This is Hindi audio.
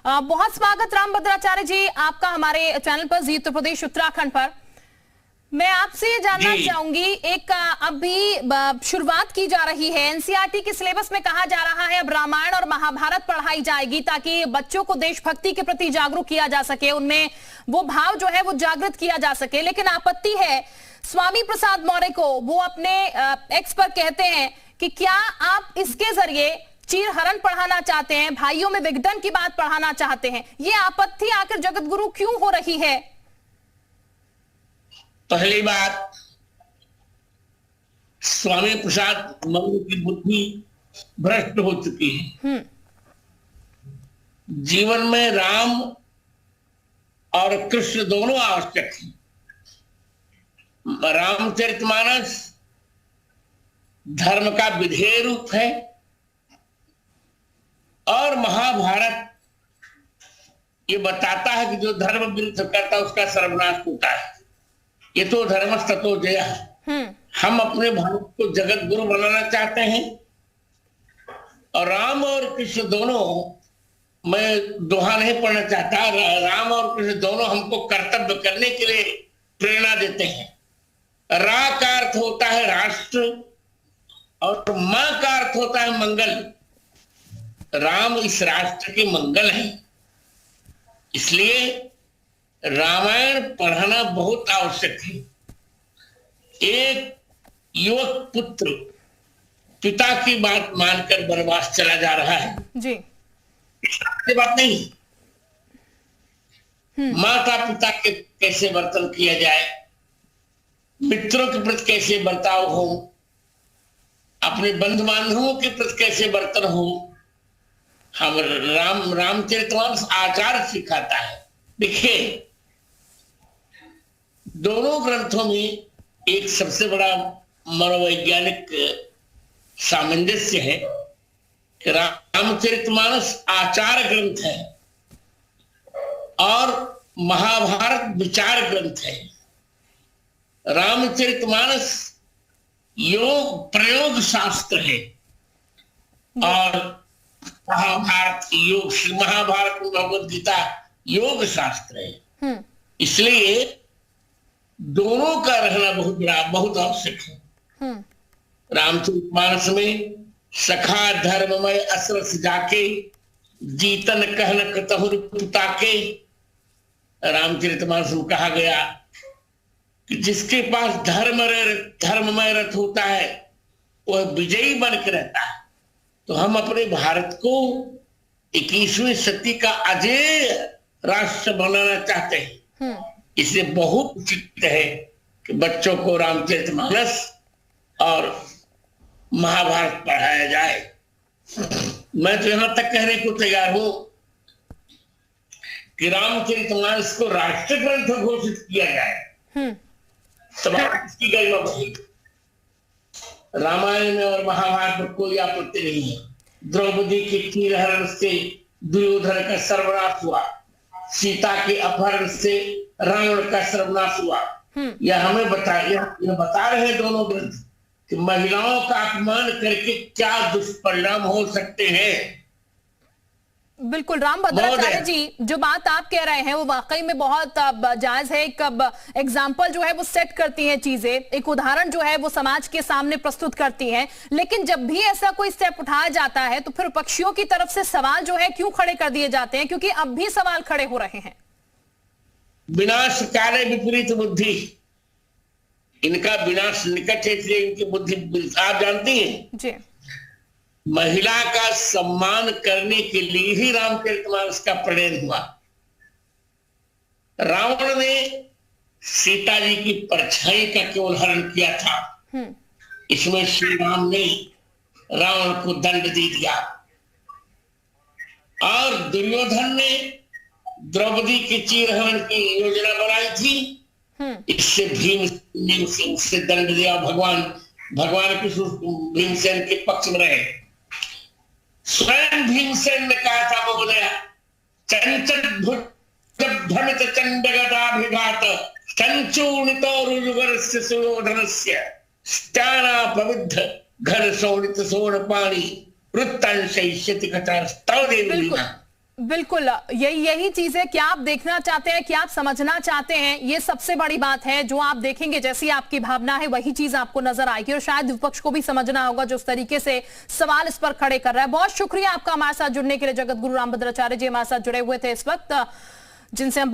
बहुत स्वागत रामभद्राचार्य जी आपका हमारे चैनल पर जी उत्तर प्रदेश उत्तराखंड पर। मैं आपसे ये जानना चाहूंगी, एक अभी शुरुआत की जा रही है, एनसीईआरटी के सिलेबस में कहा जा रहा है अब रामायण और महाभारत पढ़ाई जाएगी ताकि बच्चों को देशभक्ति के प्रति जागरूक किया जा सके, उनमें वो भाव जो है वो जागृत किया जा सके। लेकिन आपत्ति है स्वामी प्रसाद मौर्य को, वो अपने एक्स पर कहते हैं कि क्या आप इसके जरिए चीरहरण पढ़ाना चाहते हैं, भाइयों में विघटन की बात पढ़ाना चाहते हैं। ये आपत्ति आखिर जगत गुरु क्यों हो रही है? पहली बात, स्वामी प्रसाद मौर्य की बुद्धि भ्रष्ट हो चुकी है। जीवन में राम और कृष्ण दोनों आवश्यक हैं। रामचरितमानस धर्म का विधेय रूप है और महाभारत ये बताता है कि जो धर्म विरुद्ध करता है उसका सर्वनाश होता है। ये तो धर्मस्ततो जयः है। हम अपने भारत को जगत गुरु बनाना चाहते हैं और राम और कृष्ण दोनों, मैं दोहा नहीं पढ़ना चाहता, राम और कृष्ण दोनों हमको कर्तव्य करने के लिए प्रेरणा देते हैं। रा का अर्थ होता है राष्ट्र और मां का अर्थ होता है मंगल। राम इस राष्ट्र के मंगल हैं, इसलिए रामायण पढ़ाना बहुत आवश्यक है। एक युवक पुत्र पिता की बात मानकर वनवास चला जा रहा है जी, ये बात नहीं। माता पिता के कैसे वर्तन किया जाए, मित्रों के प्रति कैसे बर्ताव हो, अपने बंधु बांधवों के प्रति कैसे बर्तन हो, हम रामचरितमानस आचार सिखाता है। देखिए, दोनों ग्रंथों में एक सबसे बड़ा मनोवैज्ञानिक सामंजस्य है कि रामचरितमानस आचार ग्रंथ है और महाभारत विचार ग्रंथ है। रामचरितमानस योग प्रयोग शास्त्र है और महाभारत में भगवद गीता योग शास्त्र है। इसलिए दोनों का रहना बहुत आवश्यक है। रामचरितमानस में सखा धर्ममय असरस जाके जीतन कहन कतहुर पिता के, रामचरितमानस में कहा गया कि जिसके पास धर्ममय रथ होता है वह विजयी बन के रहता है। तो हम अपने भारत को 21वीं सदी का अजेय राष्ट्र बनाना चाहते हैं। इसलिए बहुत उचित है कि बच्चों को रामचरितमानस और महाभारत पढ़ाया जाए। मैं तो यहां तक कहने को तैयार हूं कि रामचरितमानस को राष्ट्र ग्रंथ घोषित किया जाए, तब इसकी गरिमा बढ़ेगी। रामायण में और महाभारत में कोई आपत्ति नहीं है। द्रौपदी के चीरहरण से दुर्योधन का सर्वनाश हुआ, सीता के अपहरण से रावण का सर्वनाश हुआ। यह हमें बता रहे हैं दोनों ग्रंथ कि महिलाओं का अपमान करके क्या दुष्परिणाम हो सकते हैं। बिल्कुल रामभद्राचार्य जी, जो बात आप कह रहे हैं वो वाकई में बहुत जायज है। एक एग्जाम्पल जो है वो सेट करती है चीजें, एक उदाहरण जो है वो समाज के सामने प्रस्तुत करती है। लेकिन जब भी ऐसा कोई स्टेप उठाया जाता है तो फिर पक्षियों की तरफ से सवाल जो है क्यों खड़े कर दिए जाते हैं? क्योंकि अब भी सवाल खड़े हो रहे हैं। विनाश काले विपरीत बुद्धि, इनका विनाश निकट है, इसलिए इनकी बुद्धि आप जानती हैं जी। महिला का सम्मान करने के लिए ही रामचरितमानस का प्रणयन हुआ। रावण ने सीता जी की परछाई का केवल हरण किया था, इसमें श्री राम ने रावण को दंड दे दिया और दुर्योधन ने द्रौपदी के चीरहरण की योजना बनाई थी। इससे भीम ने उससे दंड दिया। भगवान कृष्ण भीमसेन के पक्ष में रहे। स्वयं भीमसेन ने कहा था वो बोला, चंचल भ्रमित चंडगदाभिघात संचूर्णितो रुजुगरस्य सुयोधनस्य स्त्याना पविद्ध घर शोणित सोणपाणि वृत्तांशयिष्यति कथा स्तव देवी। बिल्कुल, यही चीज है। क्या आप देखना चाहते हैं, क्या आप समझना चाहते हैं, ये सबसे बड़ी बात है। जो आप देखेंगे, जैसी आपकी भावना है वही चीज आपको नजर आएगी, और शायद विपक्ष को भी समझना होगा जो उस तरीके से सवाल इस पर खड़े कर रहा है। बहुत शुक्रिया आपका हमारे साथ जुड़ने के लिए। जगत गुरु रामभद्राचार्य जी हमारे साथ जुड़े हुए थे इस वक्त, जिनसे हम